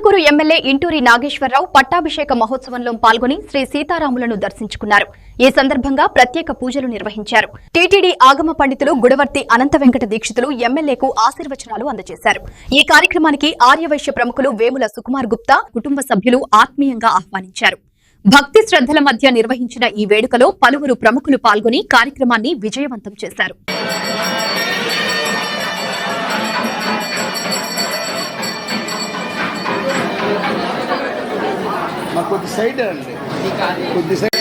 Kandukur MLA Inturi Nageswararao పట్టాభిషేక మహోత్సవంలో పాల్గొని శ్రీ సీతారాములను దర్శించుకున్నారు. ఈ సందర్భంగా ప్రత్యేక పూజలు నిర్వహించారు. టీటీడీ ఆగమ పండితులు గుడవర్తి అనంత వెంకట దీక్షితులు ఎమ్మెల్యేకు ఆశీర్వచనాలు అందజేశారు. ఈ కార్యక్రమానికి ఆర్యవైశ్య ప్రముఖులు వేముల సుకుమార్ గుప్తా కుటుంబ సభ్యులు ఆత్మీయంగా ఆహ్వానించారు. భక్తి శ్రద్ధల మధ్య నిర్వహించిన ఈ వేడుకలో పలువురు ప్రముఖులు పాల్గొని కార్యక్రమాన్ని విజయవంతం చేశారు. కొద్ది సైడ్ అండి కొద్ది సైడ్